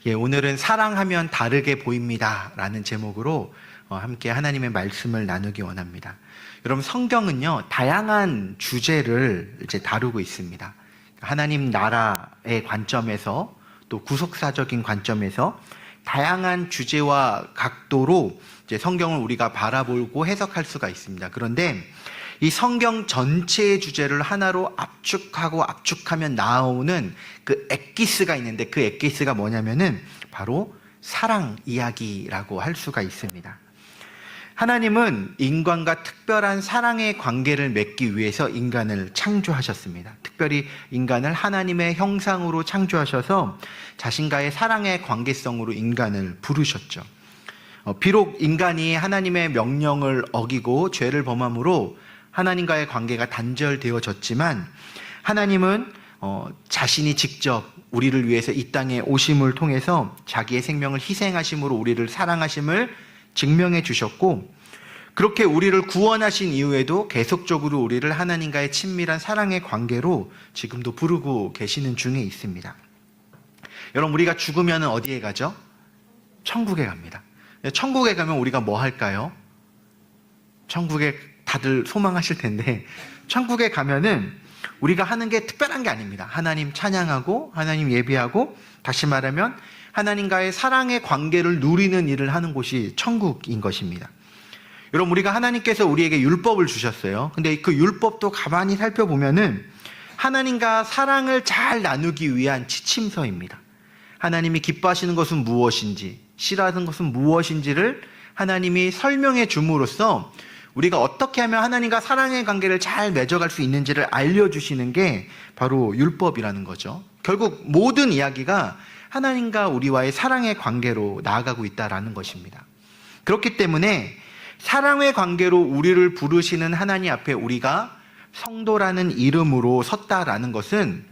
오늘은 사랑하면 다르게 보입니다 라는 제목으로 함께 하나님의 말씀을 나누기 원합니다. 여러분, 성경은요 다양한 주제를 이제 다루고 있습니다. 하나님 나라의 관점에서 또 구속사적인 관점에서 다양한 주제와 각도로 이제 성경을 우리가 바라보고 해석할 수가 있습니다. 그런데 이 성경 전체의 주제를 하나로 압축하고 압축하면 나오는 그 엑기스가 있는데, 그 엑기스가 뭐냐면은 바로 사랑 이야기라고 할 수가 있습니다. 하나님은 인간과 특별한 사랑의 관계를 맺기 위해서 인간을 창조하셨습니다. 특별히 인간을 하나님의 형상으로 창조하셔서 자신과의 사랑의 관계성으로 인간을 부르셨죠. 비록 인간이 하나님의 명령을 어기고 죄를 범함으로 하나님과의 관계가 단절되어졌지만, 하나님은 자신이 직접 우리를 위해서 이 땅에 오심을 통해서 자기의 생명을 희생하심으로 우리를 사랑하심을 증명해 주셨고, 그렇게 우리를 구원하신 이후에도 계속적으로 우리를 하나님과의 친밀한 사랑의 관계로 지금도 부르고 계시는 중에 있습니다. 여러분, 우리가 죽으면 어디에 가죠? 천국에 갑니다. 천국에 가면 우리가 뭐 할까요? 천국에 다들 소망하실 텐데, 천국에 가면은 우리가 하는 게 특별한 게 아닙니다. 하나님 찬양하고 하나님 예배하고, 다시 말하면 하나님과의 사랑의 관계를 누리는 일을 하는 곳이 천국인 것입니다. 여러분, 우리가 하나님께서 우리에게 율법을 주셨어요. 근데 그 율법도 가만히 살펴보면은 하나님과 사랑을 잘 나누기 위한 지침서입니다. 하나님이 기뻐하시는 것은 무엇인지, 싫어하는 것은 무엇인지를 하나님이 설명해 줌으로써 우리가 어떻게 하면 하나님과 사랑의 관계를 잘 맺어갈 수 있는지를 알려주시는 게 바로 율법이라는 거죠. 결국 모든 이야기가 하나님과 우리와의 사랑의 관계로 나아가고 있다는 것입니다. 그렇기 때문에 사랑의 관계로 우리를 부르시는 하나님 앞에 우리가 성도라는 이름으로 섰다라는 것은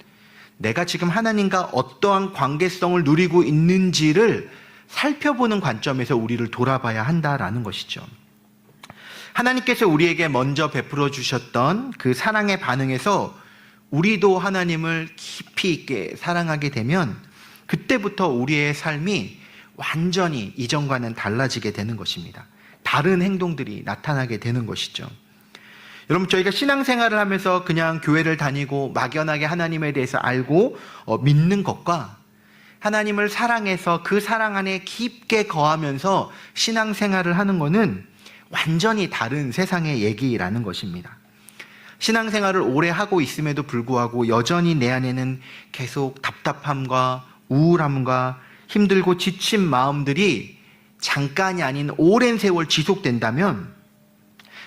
내가 지금 하나님과 어떠한 관계성을 누리고 있는지를 살펴보는 관점에서 우리를 돌아봐야 한다라는 것이죠. 하나님께서 우리에게 먼저 베풀어 주셨던 그 사랑의 반응에서 우리도 하나님을 깊이 있게 사랑하게 되면 그때부터 우리의 삶이 완전히 이전과는 달라지게 되는 것입니다. 다른 행동들이 나타나게 되는 것이죠. 여러분, 저희가 신앙생활을 하면서 그냥 교회를 다니고 막연하게 하나님에 대해서 알고 믿는 것과 하나님을 사랑해서 그 사랑 안에 깊게 거하면서 신앙생활을 하는 것은 완전히 다른 세상의 얘기라는 것입니다. 신앙생활을 오래 하고 있음에도 불구하고 여전히 내 안에는 계속 답답함과 우울함과 힘들고 지친 마음들이 잠깐이 아닌 오랜 세월 지속된다면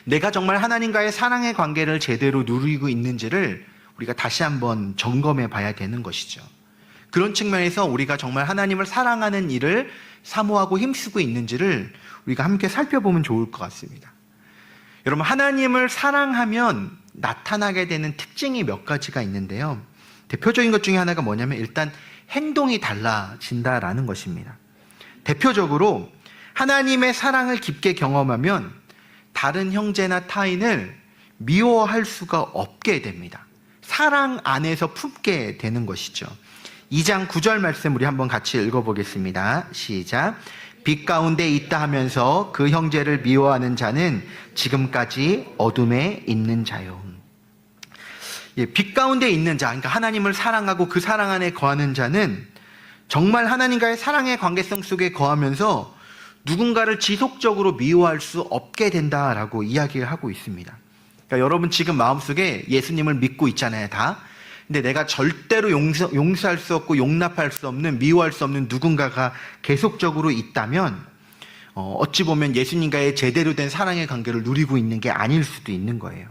내가 정말 하나님과의 사랑의 관계를 제대로 누리고 있는지를 우리가 다시 한번 점검해 봐야 되는 것이죠. 그런 측면에서 우리가 정말 하나님을 사랑하는 일을 사모하고 힘쓰고 있는지를 우리가 함께 살펴보면 좋을 것 같습니다. 여러분, 하나님을 사랑하면 나타나게 되는 특징이 몇 가지가 있는데요. 대표적인 것 중에 하나가 뭐냐면 일단 행동이 달라진다라는 것입니다. 대표적으로 하나님의 사랑을 깊게 경험하면 다른 형제나 타인을 미워할 수가 없게 됩니다. 사랑 안에서 품게 되는 것이죠. 2장 9절 말씀 우리 한번 같이 읽어보겠습니다. 시작. 빛 가운데 있다 하면서 그 형제를 미워하는 자는 지금까지 어둠에 있는 자요. 빛 가운데 있는 자, 그러니까 하나님을 사랑하고 그 사랑 안에 거하는 자는 정말 하나님과의 사랑의 관계성 속에 거하면서 누군가를 지속적으로 미워할 수 없게 된다라고 이야기를 하고 있습니다. 그러니까 여러분 지금 마음속에 예수님을 믿고 있잖아요, 다. 근데 내가 절대로 용서할 수 없고 용납할 수 없는, 미워할 수 없는 누군가가 계속적으로 있다면 어찌 보면 예수님과의 제대로 된 사랑의 관계를 누리고 있는 게 아닐 수도 있는 거예요.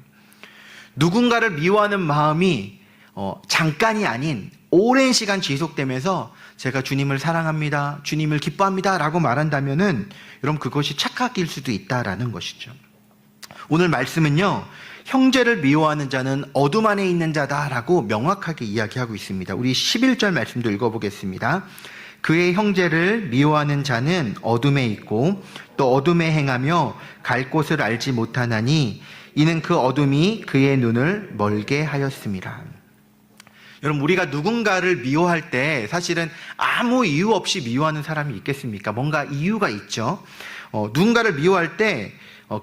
누군가를 미워하는 마음이 잠깐이 아닌 오랜 시간 지속되면서 제가 주님을 사랑합니다, 주님을 기뻐합니다 라고 말한다면은 여러분 그것이 착각일 수도 있다라는 것이죠. 오늘 말씀은요, 형제를 미워하는 자는 어둠 안에 있는 자다라고 명확하게 이야기하고 있습니다. 우리 11절 말씀도 읽어보겠습니다. 그의 형제를 미워하는 자는 어둠에 있고 또 어둠에 행하며 갈 곳을 알지 못하나니 이는 그 어둠이 그의 눈을 멀게 하였습니다. 여러분, 우리가 누군가를 미워할 때 사실은 아무 이유 없이 미워하는 사람이 있겠습니까? 뭔가 이유가 있죠. 누군가를 미워할 때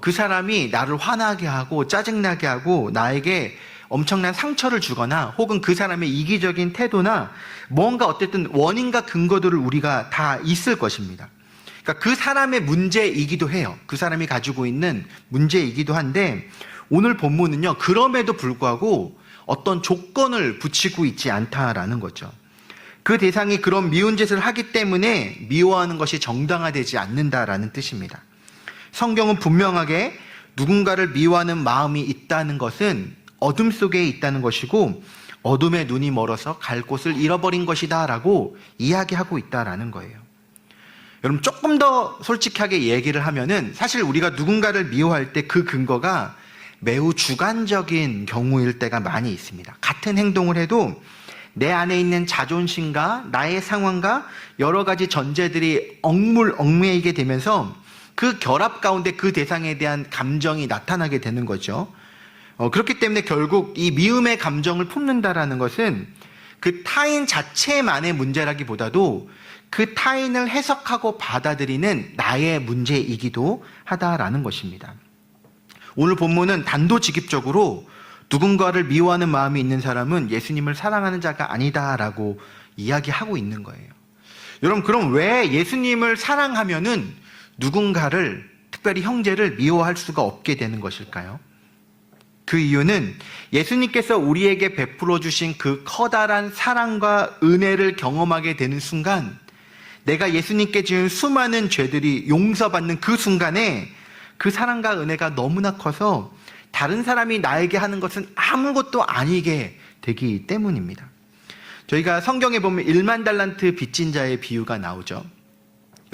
그 사람이 나를 화나게 하고 짜증나게 하고 나에게 엄청난 상처를 주거나 혹은 그 사람의 이기적인 태도나 뭔가 어쨌든 원인과 근거들을 우리가 다 있을 것입니다. 그러니까 그 사람의 문제이기도 해요. 그 사람이 가지고 있는 문제이기도 한데, 오늘 본문은요, 그럼에도 불구하고 어떤 조건을 붙이고 있지 않다라는 거죠. 그 대상이 그런 미운 짓을 하기 때문에 미워하는 것이 정당화되지 않는다라는 뜻입니다. 성경은 분명하게 누군가를 미워하는 마음이 있다는 것은 어둠 속에 있다는 것이고 어둠의 눈이 멀어서 갈 곳을 잃어버린 것이다 라고 이야기하고 있다라는 거예요. 여러분, 조금 더 솔직하게 얘기를 하면은 사실 우리가 누군가를 미워할 때 그 근거가 매우 주관적인 경우일 때가 많이 있습니다. 같은 행동을 해도 내 안에 있는 자존심과 나의 상황과 여러 가지 전제들이 얽매이게 되면서 그 결합 가운데 그 대상에 대한 감정이 나타나게 되는 거죠. 그렇기 때문에 결국 이 미움의 감정을 품는다라는 것은 그 타인 자체만의 문제라기보다도 그 타인을 해석하고 받아들이는 나의 문제이기도 하다라는 것입니다. 오늘 본문은 단도직입적으로 누군가를 미워하는 마음이 있는 사람은 예수님을 사랑하는 자가 아니다라고 이야기하고 있는 거예요. 여러분, 그럼 왜 예수님을 사랑하면은 누군가를, 특별히 형제를 미워할 수가 없게 되는 것일까요? 그 이유는 예수님께서 우리에게 베풀어 주신 그 커다란 사랑과 은혜를 경험하게 되는 순간, 내가 예수님께 지은 수많은 죄들이 용서받는 그 순간에 그 사랑과 은혜가 너무나 커서 다른 사람이 나에게 하는 것은 아무것도 아니게 되기 때문입니다. 저희가 성경에 보면 1만 달란트 빚진 자의 비유가 나오죠.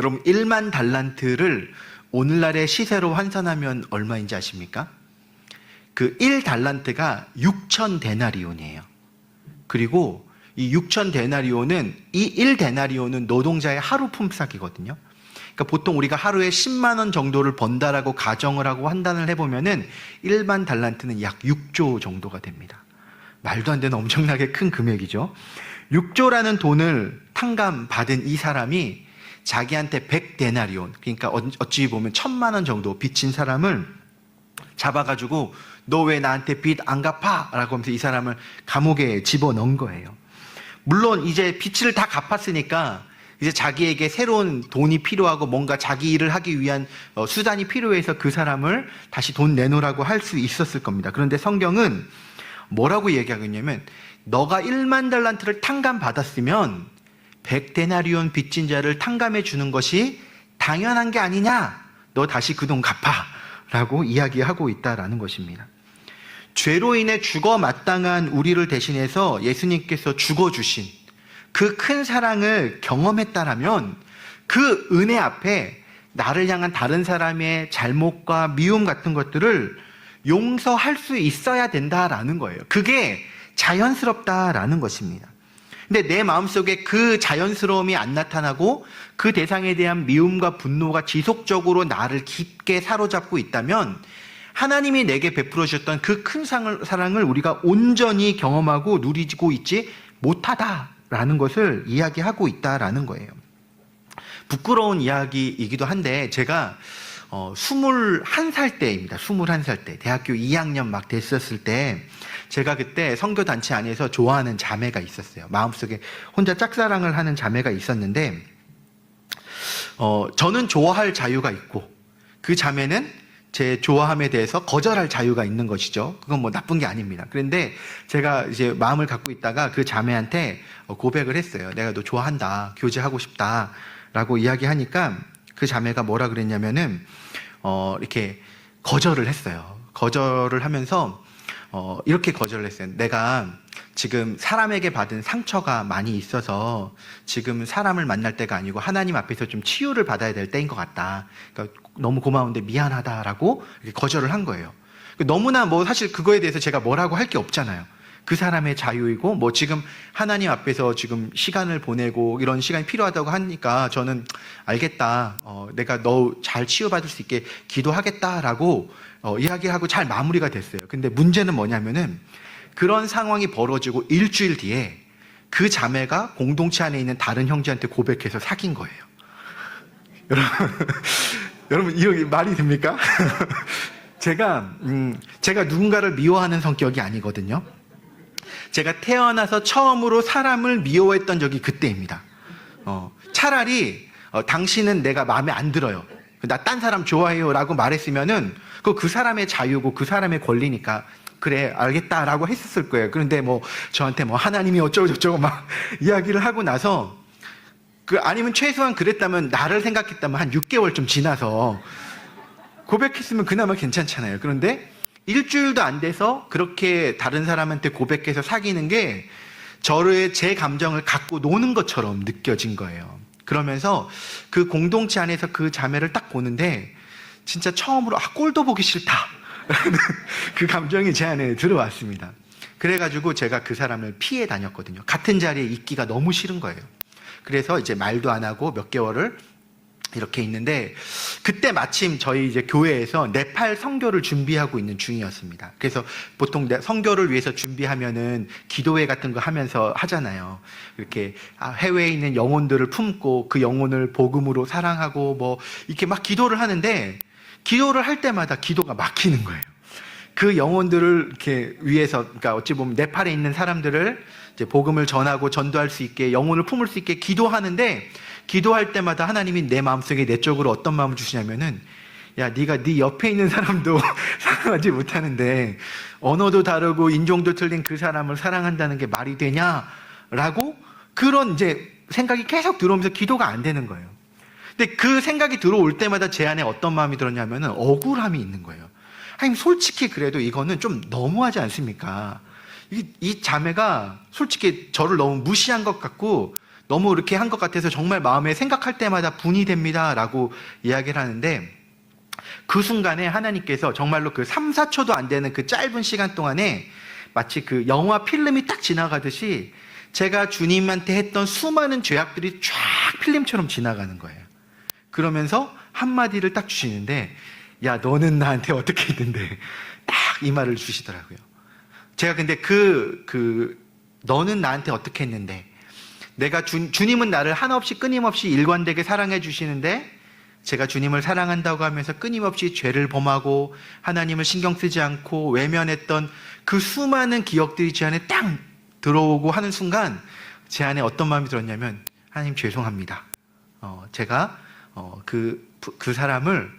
여러분, 1만 달란트를 오늘날의 시세로 환산하면 얼마인지 아십니까? 그 1달란트가 6천 데나리온이에요. 그리고 이 6천 데나리온은, 이 1데나리온은 노동자의 하루 품삯이거든요. 그러니까 보통 우리가 하루에 10만 원 정도를 번다라고 가정을 하고 환단을 해보면은 1만 달란트는 약 6조 정도가 됩니다. 말도 안 되는 엄청나게 큰 금액이죠. 6조라는 돈을 탕감받은 이 사람이 자기한테 100데나리온, 그러니까 어찌 보면 1,000만 원 정도 빚진 사람을 잡아가지고 너 왜 나한테 빚 안 갚아? 라고 하면서 이 사람을 감옥에 집어넣은 거예요. 물론 이제 빚을 다 갚았으니까 이제 자기에게 새로운 돈이 필요하고 뭔가 자기 일을 하기 위한 수단이 필요해서 그 사람을 다시 돈 내놓으라고 할 수 있었을 겁니다. 그런데 성경은 뭐라고 얘기하고 있냐면, 너가 1만 달란트를 탕감받았으면 100데나리온 빚진 자를 탕감해 주는 것이 당연한 게 아니냐? 너 다시 그 돈 갚아 라고 이야기하고 있다라는 것입니다. 죄로 인해 죽어 마땅한 우리를 대신해서 예수님께서 죽어주신 그 큰 사랑을 경험했다라면 그 은혜 앞에 나를 향한 다른 사람의 잘못과 미움 같은 것들을 용서할 수 있어야 된다라는 거예요. 그게 자연스럽다라는 것입니다. 근데 내 마음속에 그 자연스러움이 안 나타나고 그 대상에 대한 미움과 분노가 지속적으로 나를 깊게 사로잡고 있다면 하나님이 내게 베풀어 주셨던 그 큰 사랑을 우리가 온전히 경험하고 누리고 있지 못하다라는 것을 이야기하고 있다라는 거예요. 부끄러운 이야기이기도 한데, 제가 21살 때입니다. 21살 때. 대학교 2학년 막 됐었을 때, 제가 그때 선교단체 안에서 좋아하는 자매가 있었어요. 마음속에 혼자 짝사랑을 하는 자매가 있었는데, 저는 좋아할 자유가 있고, 그 자매는 제 좋아함에 대해서 거절할 자유가 있는 것이죠. 그건 뭐 나쁜 게 아닙니다. 그런데 제가 이제 마음을 갖고 있다가 그 자매한테 고백을 했어요. 내가 너 좋아한다. 교제하고 싶다. 라고 이야기하니까 그 자매가 뭐라 그랬냐면은, 이렇게 거절을 했어요. 거절을 하면서, 이렇게 거절을 했어요. 내가 지금 사람에게 받은 상처가 많이 있어서 지금 사람을 만날 때가 아니고 하나님 앞에서 좀 치유를 받아야 될 때인 것 같다. 그러니까 너무 고마운데 미안하다라고 이렇게 거절을 한 거예요. 너무나 뭐 사실 그거에 대해서 제가 뭐라고 할 게 없잖아요. 그 사람의 자유이고 뭐 지금 하나님 앞에서 지금 시간을 보내고 이런 시간이 필요하다고 하니까 저는 알겠다. 내가 너 잘 치유받을 수 있게 기도하겠다라고 이야기하고 잘 마무리가 됐어요. 근데 문제는 뭐냐면은 그런 상황이 벌어지고 일주일 뒤에 그 자매가 공동체 안에 있는 다른 형제한테 고백해서 사귄 거예요. 여러분, 이거 말이 됩니까? 제가 누군가를 미워하는 성격이 아니거든요. 제가 태어나서 처음으로 사람을 미워했던 적이 그때입니다. 차라리 당신은 내가 마음에 안 들어요. 나 딴 사람 좋아해요 라고 말했으면은 그 사람의 자유고 그 사람의 권리니까 그래 알겠다 라고 했었을 거예요. 그런데 저한테 하나님이 어쩌고 저쩌고 막 이야기를 하고 나서 아니면 최소한 그랬다면 나를 생각했다면 한 6개월 좀 지나서 고백했으면 그나마 괜찮잖아요. 그런데 일주일도 안 돼서 그렇게 다른 사람한테 고백해서 사귀는 게 제 감정을 갖고 노는 것처럼 느껴진 거예요. 그러면서 그 공동체 안에서 그 자매를 딱 보는데 진짜 처음으로 꼴도 보기 싫다 그 감정이 제 안에 들어왔습니다. 그래가지고 제가 그 사람을 피해 다녔거든요. 같은 자리에 있기가 너무 싫은 거예요. 그래서 이제 말도 안 하고 몇 개월을 이렇게 있는데 그때 마침 저희 이제 교회에서 네팔 선교를 준비하고 있는 중이었습니다. 그래서 보통 선교를 위해서 준비하면은 기도회 같은 거 하면서 하잖아요. 이렇게 해외에 있는 영혼들을 품고 그 영혼을 복음으로 사랑하고 이렇게 막 기도를 하는데 기도를 할 때마다 기도가 막히는 거예요. 그 영혼들을 이렇게 위해서, 그러니까 어찌 보면 네팔에 있는 사람들을 이제 복음을 전하고 전도할 수 있게 영혼을 품을 수 있게 기도하는데 기도할 때마다 하나님이 내 마음속에 내 쪽으로 어떤 마음을 주시냐면은 야, 네가 네 옆에 있는 사람도 사랑하지 못하는데 언어도 다르고 인종도 틀린 그 사람을 사랑한다는 게 말이 되냐라고 그런 이제 생각이 계속 들어오면서 기도가 안 되는 거예요. 근데 그 생각이 들어올 때마다 제 안에 어떤 마음이 들었냐면은 억울함이 있는 거예요. 하나님, 솔직히 그래도 이거는 좀 너무하지 않습니까? 이 자매가 솔직히 저를 너무 무시한 것 같고 너무 이렇게 한 것 같아서 정말 마음에 생각할 때마다 분이 됩니다 라고 이야기를 하는데 그 순간에 하나님께서 정말로 그 3, 4초도 안 되는 그 짧은 시간 동안에 마치 그 영화 필름이 딱 지나가듯이 제가 주님한테 했던 수많은 죄악들이 쫙 필름처럼 지나가는 거예요. 그러면서 한마디를 딱 주시는데 야, 너는 나한테 어떻게 했는데 딱 이 말을 주시더라고요. 제가 근데 너는 나한테 어떻게 했는데 내가 주님은 나를 한없이 끊임없이 일관되게 사랑해 주시는데 제가 주님을 사랑한다고 하면서 끊임없이 죄를 범하고 하나님을 신경 쓰지 않고 외면했던 그 수많은 기억들이 제 안에 딱 들어오고 하는 순간 제 안에 어떤 마음이 들었냐면 하나님 죄송합니다. 제가 그 사람을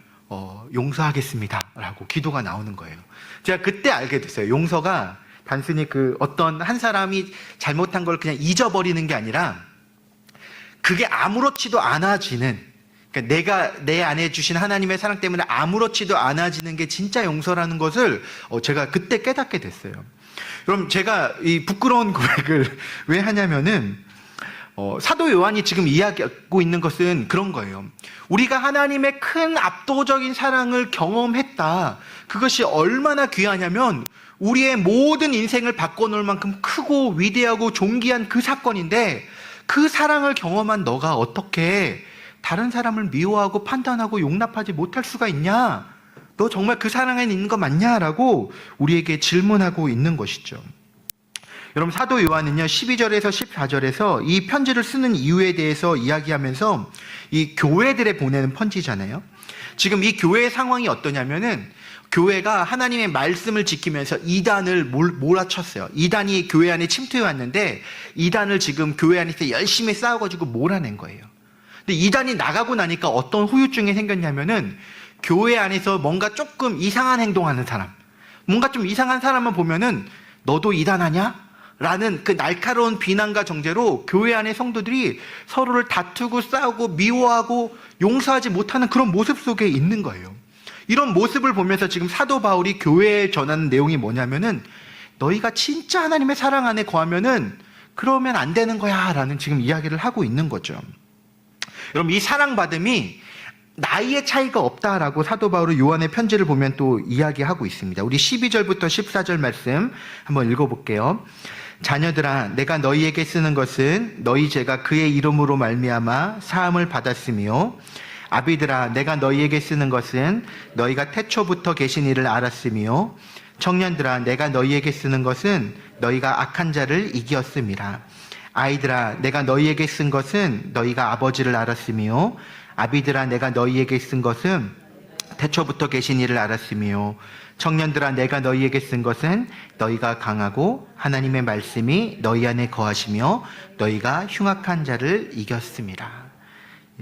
용서하겠습니다 라고 기도가 나오는 거예요. 제가 그때 알게 됐어요. 용서가 단순히 어떤 한 사람이 잘못한 걸 그냥 잊어버리는 게 아니라 그게 아무렇지도 않아지는, 그러니까 내가 내 안에 주신 하나님의 사랑 때문에 아무렇지도 않아지는 게 진짜 용서라는 것을 제가 그때 깨닫게 됐어요. 그럼 제가 이 부끄러운 고백을 왜 하냐면은 사도 요한이 지금 이야기하고 있는 것은 그런 거예요. 우리가 하나님의 큰 압도적인 사랑을 경험했다. 그것이 얼마나 귀하냐면 우리의 모든 인생을 바꿔놓을 만큼 크고 위대하고 존귀한 그 사건인데 그 사랑을 경험한 너가 어떻게 다른 사람을 미워하고 판단하고 용납하지 못할 수가 있냐? 너 정말 그 사랑 안에 있는 거 맞냐? 라고 우리에게 질문하고 있는 것이죠. 여러분, 사도 요한은요 12절에서 14절에서 이 편지를 쓰는 이유에 대해서 이야기하면서 이 교회들에 보내는 편지잖아요. 지금 이 교회의 상황이 어떠냐면은 교회가 하나님의 말씀을 지키면서 이단을 몰아쳤어요. 이단이 교회 안에 침투해 왔는데 이단을 지금 교회 안에서 열심히 싸워가지고 몰아낸 거예요. 근데 이단이 나가고 나니까 어떤 후유증이 생겼냐면은 교회 안에서 뭔가 조금 이상한 행동하는 사람, 뭔가 좀 이상한 사람만 보면은 너도 이단하냐? 라는 그 날카로운 비난과 정죄로 교회 안의 성도들이 서로를 다투고 싸우고 미워하고 용서하지 못하는 그런 모습 속에 있는 거예요. 이런 모습을 보면서 지금 사도 바울이 교회에 전하는 내용이 뭐냐면은 너희가 진짜 하나님의 사랑 안에 거하면은 그러면 안 되는 거야 라는 지금 이야기를 하고 있는 거죠. 여러분, 이 사랑받음이 나이의 차이가 없다라고 사도 바울은 요한의 편지를 보면 또 이야기하고 있습니다. 우리 12절부터 14절 말씀 한번 읽어볼게요. 자녀들아, 내가 너희에게 쓰는 것은 너희 죄가 그의 이름으로 말미암아 사함을 받았으며, 아비들아, 내가 너희에게 쓰는 것은 너희가 태초부터 계신 이를 알았으며, 청년들아, 내가 너희에게 쓰는 것은 너희가 악한 자를 이겼음이라. 아이들아, 내가 너희에게 쓴 것은 너희가 아버지를 알았으며, 아비들아, 내가 너희에게 쓴 것은 태초부터 계신 이를 알았으며, 청년들아, 내가 너희에게 쓴 것은 너희가 강하고 하나님의 말씀이 너희 안에 거하시며 너희가 흉악한 자를 이겼음이라.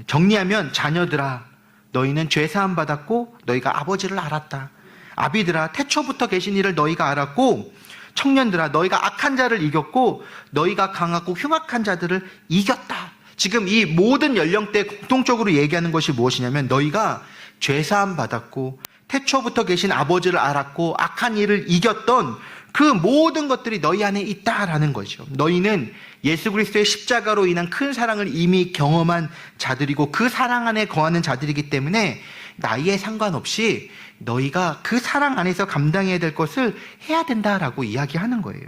정리하면, 자녀들아, 너희는 죄사함 받았고 너희가 아버지를 알았다. 아비들아, 태초부터 계신 이를 너희가 알았고, 청년들아, 너희가 악한 자를 이겼고 너희가 강하고 흉악한 자들을 이겼다. 지금 이 모든 연령대에 공통적으로 얘기하는 것이 무엇이냐면, 너희가 죄사함 받았고 태초부터 계신 아버지를 알았고 악한 일을 이겼던 그 모든 것들이 너희 안에 있다라는 거죠. 너희는 예수 그리스도의 십자가로 인한 큰 사랑을 이미 경험한 자들이고 그 사랑 안에 거하는 자들이기 때문에 나이에 상관없이 너희가 그 사랑 안에서 감당해야 될 것을 해야 된다라고 이야기하는 거예요.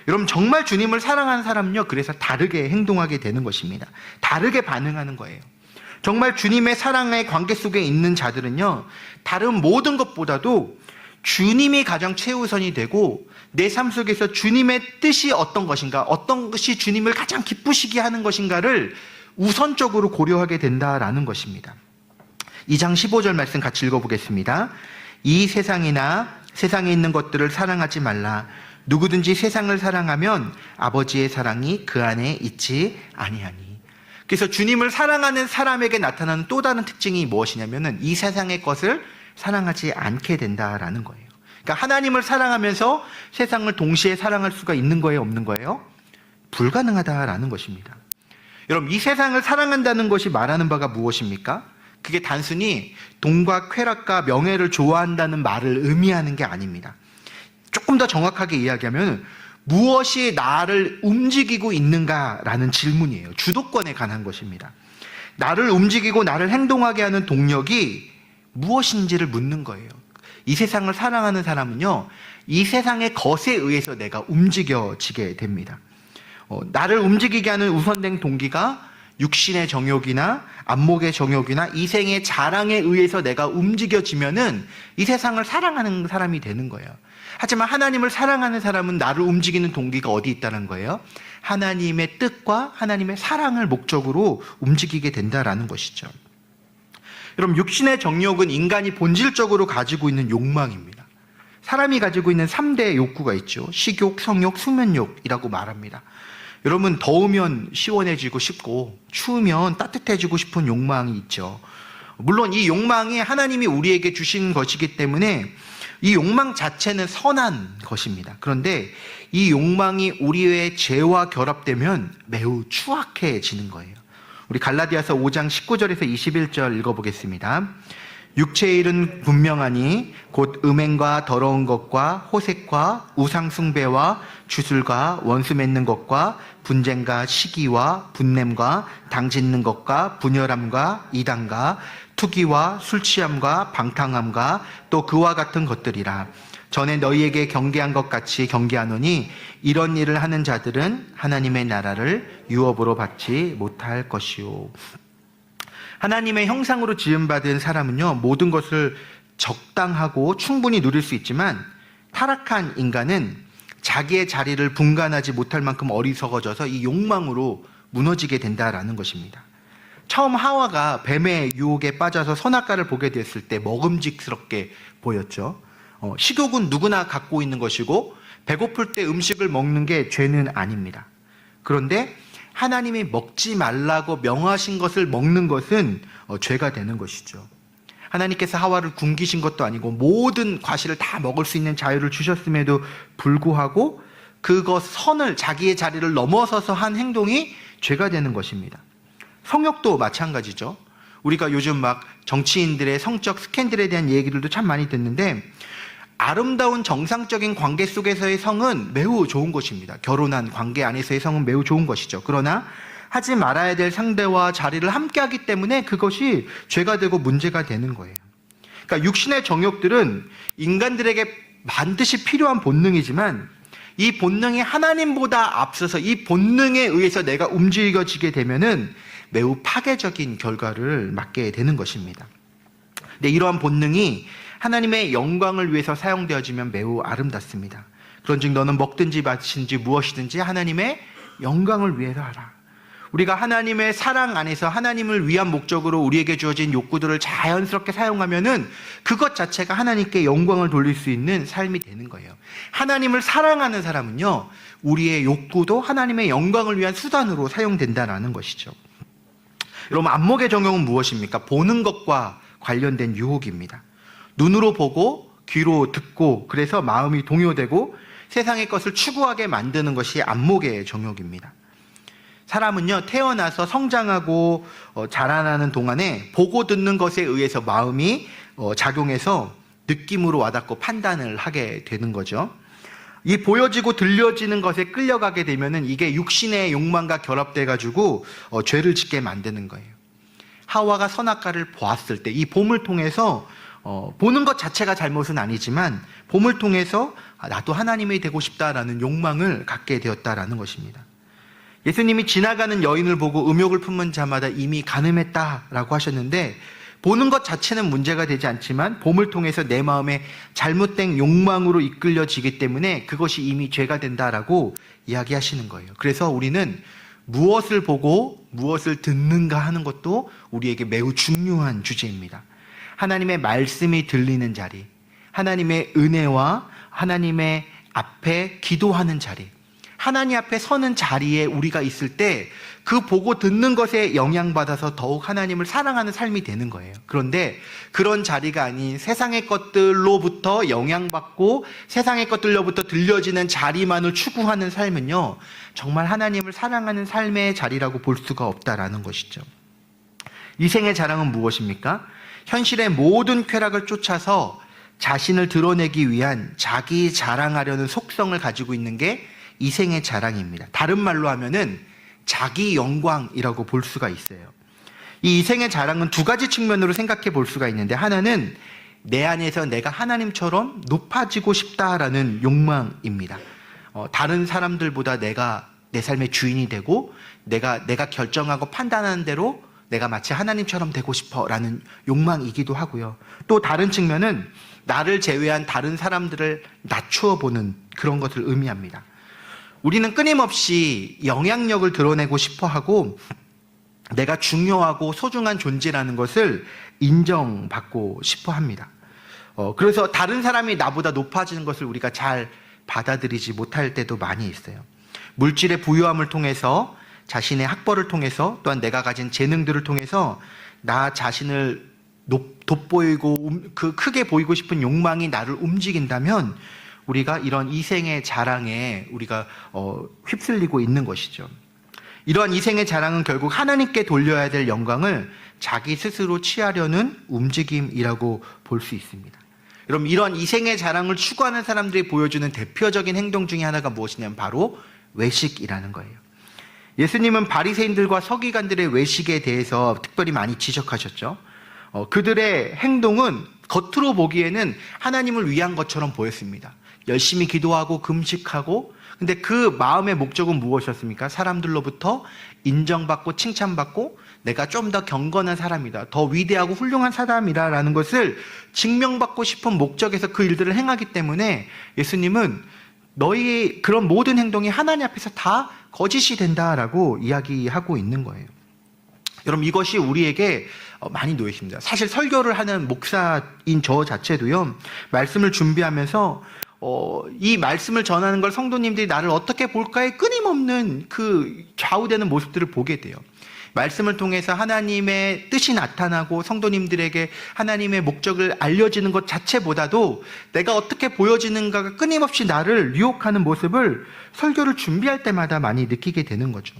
여러분, 정말 주님을 사랑하는 사람은요, 그래서 다르게 행동하게 되는 것입니다. 다르게 반응하는 거예요. 정말 주님의 사랑의 관계 속에 있는 자들은요, 다른 모든 것보다도 주님이 가장 최우선이 되고 내 삶 속에서 주님의 뜻이 어떤 것인가, 어떤 것이 주님을 가장 기쁘시게 하는 것인가를 우선적으로 고려하게 된다라는 것입니다. 2장 15절 말씀 같이 읽어보겠습니다. 이 세상이나 세상에 있는 것들을 사랑하지 말라. 누구든지 세상을 사랑하면 아버지의 사랑이 그 안에 있지 아니하니. 그래서 주님을 사랑하는 사람에게 나타나는 또 다른 특징이 무엇이냐면은 이 세상의 것을 사랑하지 않게 된다라는 거예요. 그러니까 하나님을 사랑하면서 세상을 동시에 사랑할 수가 있는 거예요, 없는 거예요? 불가능하다라는 것입니다. 여러분, 이 세상을 사랑한다는 것이 말하는 바가 무엇입니까? 그게 단순히 돈과 쾌락과 명예를 좋아한다는 말을 의미하는 게 아닙니다. 조금 더 정확하게 이야기하면 무엇이 나를 움직이고 있는가라는 질문이에요. 주도권에 관한 것입니다. 나를 움직이고 나를 행동하게 하는 동력이 무엇인지를 묻는 거예요. 이 세상을 사랑하는 사람은요, 이 세상의 것에 의해서 내가 움직여지게 됩니다. 나를 움직이게 하는 우선된 동기가 육신의 정욕이나 안목의 정욕이나 이생의 자랑에 의해서 내가 움직여지면은 이 세상을 사랑하는 사람이 되는 거예요. 하지만 하나님을 사랑하는 사람은 나를 움직이는 동기가 어디 있다는 거예요? 하나님의 뜻과 하나님의 사랑을 목적으로 움직이게 된다라는 것이죠. 여러분, 육신의 정욕은 인간이 본질적으로 가지고 있는 욕망입니다. 사람이 가지고 있는 3대 욕구가 있죠. 식욕, 성욕, 수면욕이라고 말합니다. 여러분, 더우면 시원해지고 싶고 추우면 따뜻해지고 싶은 욕망이 있죠. 물론 이 욕망이 하나님이 우리에게 주신 것이기 때문에 이 욕망 자체는 선한 것입니다. 그런데 이 욕망이 우리의 죄와 결합되면 매우 추악해지는 거예요. 우리 갈라디아서 5장 19절에서 21절 읽어보겠습니다. 육체의 일은 분명하니 곧 음행과 더러운 것과 호색과 우상숭배와 주술과 원수 맺는 것과 분쟁과 시기와 분냄과 당짓는 것과 분열함과 이단과 투기와 술취함과 방탕함과 또 그와 같은 것들이라. 전에 너희에게 경계한 것 같이 경계하노니 이런 일을 하는 자들은 하나님의 나라를 유업으로 받지 못할 것이요. 하나님의 형상으로 지음받은 사람은요, 모든 것을 적당하고 충분히 누릴 수 있지만 타락한 인간은 자기의 자리를 분간하지 못할 만큼 어리석어져서 이 욕망으로 무너지게 된다라는 것입니다. 처음 하와가 뱀의 유혹에 빠져서 선악과를 보게 됐을 때 먹음직스럽게 보였죠. 식욕은 누구나 갖고 있는 것이고 배고플 때 음식을 먹는 게 죄는 아닙니다. 그런데 하나님이 먹지 말라고 명하신 것을 먹는 것은 죄가 되는 것이죠. 하나님께서 하와를 굶기신 것도 아니고 모든 과실을 다 먹을 수 있는 자유를 주셨음에도 불구하고 그것 선을, 자기의 자리를 넘어서서 한 행동이 죄가 되는 것입니다. 성욕도 마찬가지죠. 우리가 요즘 막 정치인들의 성적 스캔들에 대한 얘기들도 참 많이 듣는데 아름다운 정상적인 관계 속에서의 성은 매우 좋은 것입니다. 결혼한 관계 안에서의 성은 매우 좋은 것이죠. 그러나 하지 말아야 될 상대와 자리를 함께하기 때문에 그것이 죄가 되고 문제가 되는 거예요. 그러니까 육신의 정욕들은 인간들에게 반드시 필요한 본능이지만 이 본능이 하나님보다 앞서서 이 본능에 의해서 내가 움직여지게 되면은 매우 파괴적인 결과를 맞게 되는 것입니다. 근데 이러한 본능이 하나님의 영광을 위해서 사용되어지면 매우 아름답습니다. 그런즉 너는 먹든지 마시든지 무엇이든지 하나님의 영광을 위해서 하라. 우리가 하나님의 사랑 안에서 하나님을 위한 목적으로 우리에게 주어진 욕구들을 자연스럽게 사용하면은 그것 자체가 하나님께 영광을 돌릴 수 있는 삶이 되는 거예요. 하나님을 사랑하는 사람은요, 우리의 욕구도 하나님의 영광을 위한 수단으로 사용된다는 것이죠. 여러분, 안목의 정욕은 무엇입니까? 보는 것과 관련된 유혹입니다. 눈으로 보고 귀로 듣고 그래서 마음이 동요되고 세상의 것을 추구하게 만드는 것이 안목의 정욕입니다. 사람은요, 태어나서 성장하고 자라나는 동안에 보고 듣는 것에 의해서 마음이 작용해서 느낌으로 와닿고 판단을 하게 되는 거죠. 이 보여지고 들려지는 것에 끌려가게 되면은 이게 육신의 욕망과 결합돼가지고 죄를 짓게 만드는 거예요. 하와가 선악과를 보았을 때 이 봄을 통해서 보는 것 자체가 잘못은 아니지만 봄을 통해서 나도 하나님이 되고 싶다라는 욕망을 갖게 되었다라는 것입니다. 예수님이 지나가는 여인을 보고 음욕을 품은 자마다 이미 간음했다라고 하셨는데, 보는 것 자체는 문제가 되지 않지만 봄을 통해서 내 마음에 잘못된 욕망으로 이끌려지기 때문에 그것이 이미 죄가 된다라고 이야기하시는 거예요. 그래서 우리는 무엇을 보고 무엇을 듣는가 하는 것도 우리에게 매우 중요한 주제입니다. 하나님의 말씀이 들리는 자리, 하나님의 은혜와 하나님의 앞에 기도하는 자리, 하나님 앞에 서는 자리에 우리가 있을 때 그 보고 듣는 것에 영향받아서 더욱 하나님을 사랑하는 삶이 되는 거예요. 그런데 그런 자리가 아닌 세상의 것들로부터 영향받고 세상의 것들로부터 들려지는 자리만을 추구하는 삶은요, 정말 하나님을 사랑하는 삶의 자리라고 볼 수가 없다라는 것이죠. 이 생의 자랑은 무엇입니까? 현실의 모든 쾌락을 쫓아서 자신을 드러내기 위한 자기 자랑하려는 속성을 가지고 있는 게 이 생의 자랑입니다. 다른 말로 하면은 자기 영광이라고 볼 수가 있어요. 이 생의 자랑은 두 가지 측면으로 생각해 볼 수가 있는데, 하나는 내 안에서 내가 하나님처럼 높아지고 싶다라는 욕망입니다. 다른 사람들보다 내가 내 삶의 주인이 되고 내가 결정하고 판단하는 대로 내가 마치 하나님처럼 되고 싶어라는 욕망이기도 하고요. 또 다른 측면은 나를 제외한 다른 사람들을 낮추어 보는 그런 것을 의미합니다. 우리는 끊임없이 영향력을 드러내고 싶어 하고 내가 중요하고 소중한 존재라는 것을 인정받고 싶어 합니다. 그래서 다른 사람이 나보다 높아지는 것을 우리가 잘 받아들이지 못할 때도 많이 있어요. 물질의 부유함을 통해서, 자신의 학벌을 통해서, 또한 내가 가진 재능들을 통해서 나 자신을 돋보이고 크게 보이고 싶은 욕망이 나를 움직인다면 우리가 이런 이생의 자랑에 우리가 휩쓸리고 있는 것이죠. 이러한 이생의 자랑은 결국 하나님께 돌려야 될 영광을 자기 스스로 취하려는 움직임이라고 볼 수 있습니다. 여러분, 이런 이생의 자랑을 추구하는 사람들이 보여주는 대표적인 행동 중에 하나가 무엇이냐면 바로 외식이라는 거예요. 예수님은 바리새인들과 서기관들의 외식에 대해서 특별히 많이 지적하셨죠. 그들의 행동은 겉으로 보기에는 하나님을 위한 것처럼 보였습니다. 열심히 기도하고 금식하고, 근데 그 마음의 목적은 무엇이었습니까? 사람들로부터 인정받고 칭찬받고 내가 좀 더 경건한 사람이다, 더 위대하고 훌륭한 사람이라는 것을 증명받고 싶은 목적에서 그 일들을 행하기 때문에 예수님은 너희의 그런 모든 행동이 하나님 앞에서 다 거짓이 된다라고 이야기하고 있는 거예요. 여러분, 이것이 우리에게 많이 놓여 있습니다. 사실 설교를 하는 목사인 저 자체도요, 말씀을 준비하면서 이 말씀을 전하는 걸 성도님들이 나를 어떻게 볼까에 끊임없는 그 좌우되는 모습들을 보게 돼요. 말씀을 통해서 하나님의 뜻이 나타나고 성도님들에게 하나님의 목적을 알려지는 것 자체보다도 내가 어떻게 보여지는가가 끊임없이 나를 유혹하는 모습을 설교를 준비할 때마다 많이 느끼게 되는 거죠.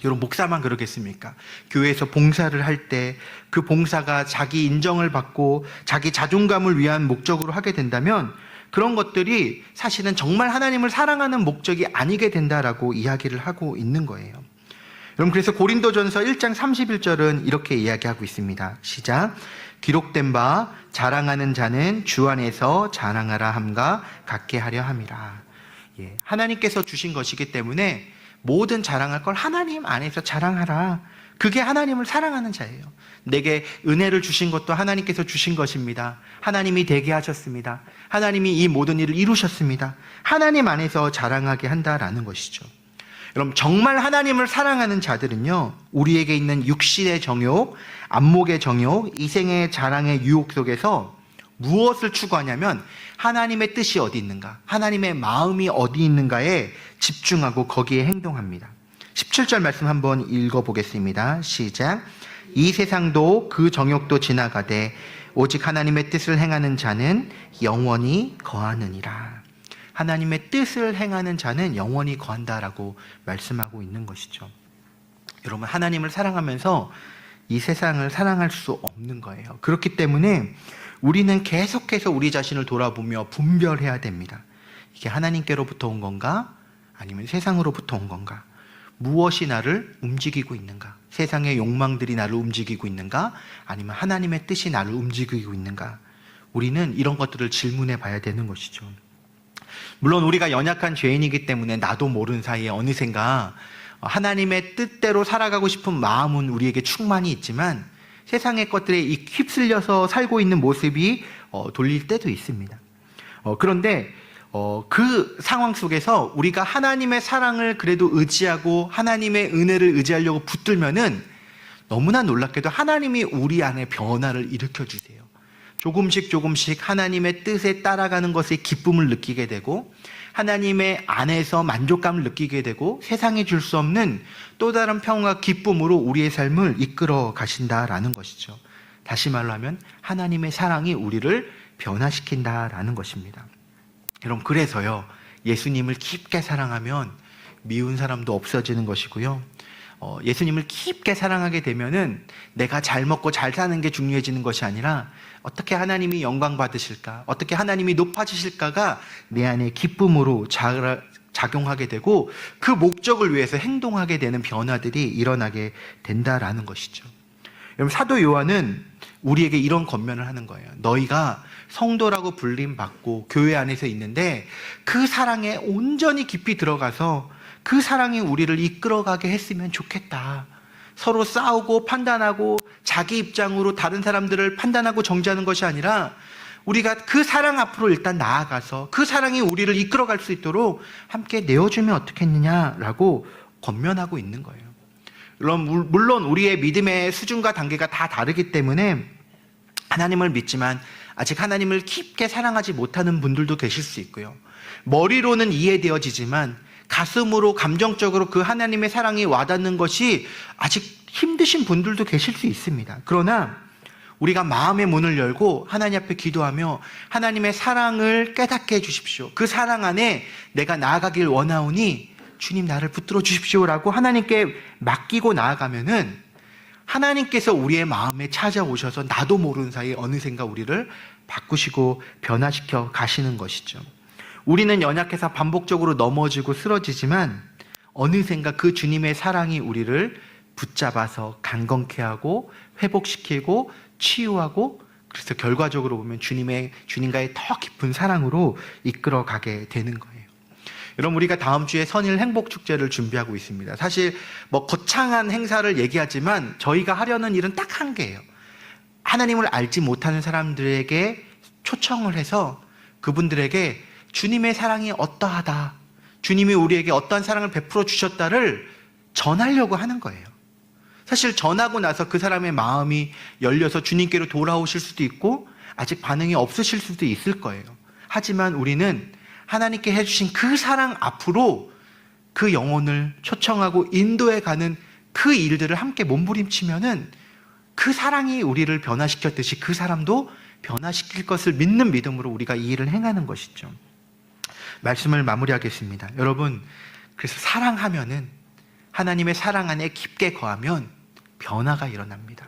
여러분, 목사만 그러겠습니까? 교회에서 봉사를 할 때 그 봉사가 자기 인정을 받고 자기 자존감을 위한 목적으로 하게 된다면 그런 것들이 사실은 정말 하나님을 사랑하는 목적이 아니게 된다라고 이야기를 하고 있는 거예요. 여러분, 그래서 고린도전서 1장 31절은 이렇게 이야기하고 있습니다. 시작. 기록된 바 자랑하는 자는 주 안에서 자랑하라 함과 같게 하려 함이라. 하나님께서 주신 것이기 때문에 모든 자랑할 걸 하나님 안에서 자랑하라. 그게 하나님을 사랑하는 자예요. 내게 은혜를 주신 것도 하나님께서 주신 것입니다. 하나님이 되게 하셨습니다. 하나님이 이 모든 일을 이루셨습니다. 하나님 안에서 자랑하게 한다라는 것이죠. 여러분, 정말 하나님을 사랑하는 자들은요, 우리에게 있는 육신의 정욕, 안목의 정욕, 이생의 자랑의 유혹 속에서 무엇을 추구하냐면 하나님의 뜻이 어디 있는가, 하나님의 마음이 어디 있는가에 집중하고 거기에 행동합니다. 17절 말씀 한번 읽어보겠습니다. 시작. 이 세상도 그 정욕도 지나가되 오직 하나님의 뜻을 행하는 자는 영원히 거하느니라. 하나님의 뜻을 행하는 자는 영원히 거한다라고 말씀하고 있는 것이죠. 여러분, 하나님을 사랑하면서 이 세상을 사랑할 수 없는 거예요. 그렇기 때문에 우리는 계속해서 우리 자신을 돌아보며 분별해야 됩니다. 이게 하나님께로부터 온 건가? 아니면 세상으로부터 온 건가? 무엇이 나를 움직이고 있는가? 세상의 욕망들이 나를 움직이고 있는가? 아니면 하나님의 뜻이 나를 움직이고 있는가? 우리는 이런 것들을 질문해 봐야 되는 것이죠. 물론 우리가 연약한 죄인이기 때문에 나도 모르는 사이에 어느샌가 하나님의 뜻대로 살아가고 싶은 마음은 우리에게 충만히 있지만 세상의 것들에 휩쓸려서 살고 있는 모습이 돌릴 때도 있습니다. 그런데 그 상황 속에서 우리가 하나님의 사랑을 그래도 의지하고 하나님의 은혜를 의지하려고 붙들면은 너무나 놀랍게도 하나님이 우리 안에 변화를 일으켜 주세요. 조금씩 하나님의 뜻에 따라가는 것에 기쁨을 느끼게 되고 하나님의 안에서 만족감을 느끼게 되고 세상이 줄 수 없는 또 다른 평화와 기쁨으로 우리의 삶을 이끌어 가신다라는 것이죠. 다시 말로 하면 하나님의 사랑이 우리를 변화시킨다라는 것입니다. 여러분, 그래서요, 예수님을 깊게 사랑하면 미운 사람도 없어지는 것이고요. 예수님을 깊게 사랑하게 되면은 내가 잘 먹고 잘 사는 게 중요해지는 것이 아니라 어떻게 하나님이 영광 받으실까, 어떻게 하나님이 높아지실까가 내 안에 기쁨으로 작용하게 되고 그 목적을 위해서 행동하게 되는 변화들이 일어나게 된다라는 것이죠. 여러분, 사도 요한은 우리에게 이런 권면을 하는 거예요. 너희가 성도라고 불림받고 교회 안에서 있는데 그 사랑에 온전히 깊이 들어가서 그 사랑이 우리를 이끌어가게 했으면 좋겠다. 서로 싸우고 판단하고 자기 입장으로 다른 사람들을 판단하고 정죄하는 것이 아니라 우리가 그 사랑 앞으로 일단 나아가서 그 사랑이 우리를 이끌어갈 수 있도록 함께 내어주면 어떻겠느냐라고 권면하고 있는 거예요. 물론 우리의 믿음의 수준과 단계가 다 다르기 때문에 하나님을 믿지만 아직 하나님을 깊게 사랑하지 못하는 분들도 계실 수 있고요. 머리로는 이해되어지지만 가슴으로 감정적으로 그 하나님의 사랑이 와닿는 것이 아직 힘드신 분들도 계실 수 있습니다. 그러나 우리가 마음의 문을 열고 하나님 앞에 기도하며 하나님의 사랑을 깨닫게 해주십시오. 그 사랑 안에 내가 나아가길 원하오니 주님 나를 붙들어 주십시오라고 하나님께 맡기고 나아가면은 하나님께서 우리의 마음에 찾아오셔서 나도 모르는 사이에 어느샌가 우리를 바꾸시고 변화시켜 가시는 것이죠. 우리는 연약해서 반복적으로 넘어지고 쓰러지지만 어느샌가 그 주님의 사랑이 우리를 붙잡아서 강건케 하고 회복시키고 치유하고, 그래서 결과적으로 보면 주님과의 더 깊은 사랑으로 이끌어 가게 되는 거예요. 여러분, 우리가 다음 주에 선일 행복축제를 준비하고 있습니다. 사실 거창한 행사를 얘기하지만 저희가 하려는 일은 딱 한 개예요. 하나님을 알지 못하는 사람들에게 초청을 해서 그분들에게 주님의 사랑이 어떠하다, 주님이 우리에게 어떠한 사랑을 베풀어 주셨다를 전하려고 하는 거예요. 사실 전하고 나서 그 사람의 마음이 열려서 주님께로 돌아오실 수도 있고 아직 반응이 없으실 수도 있을 거예요. 하지만 우리는 하나님께 해주신 그 사랑 앞으로 그 영혼을 초청하고 인도해 가는 그 일들을 함께 몸부림치면은 그 사랑이 우리를 변화시켰듯이 그 사람도 변화시킬 것을 믿는 믿음으로 우리가 이 일을 행하는 것이죠. 말씀을 마무리하겠습니다. 여러분, 그래서 사랑하면은 하나님의 사랑 안에 깊게 거하면 변화가 일어납니다.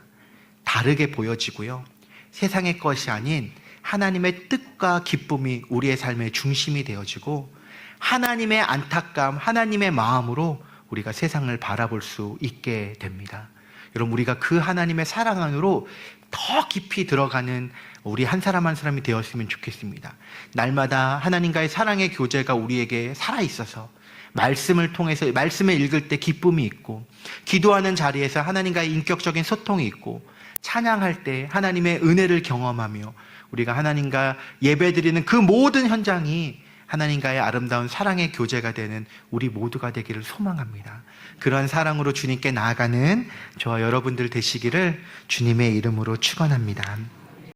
다르게 보여지고요. 세상의 것이 아닌 하나님의 뜻과 기쁨이 우리의 삶의 중심이 되어지고 하나님의 안타까움, 하나님의 마음으로 우리가 세상을 바라볼 수 있게 됩니다. 여러분, 우리가 그 하나님의 사랑 안으로 더 깊이 들어가는 우리 한 사람 한 사람이 되었으면 좋겠습니다. 날마다 하나님과의 사랑의 교제가 우리에게 살아있어서 말씀을 통해서 말씀을 읽을 때 기쁨이 있고, 기도하는 자리에서 하나님과의 인격적인 소통이 있고, 찬양할 때 하나님의 은혜를 경험하며 우리가 하나님과 예배드리는 그 모든 현장이 하나님과의 아름다운 사랑의 교제가 되는 우리 모두가 되기를 소망합니다. 그런 사랑으로 주님께 나아가는 저와 여러분들 되시기를 주님의 이름으로 축원합니다.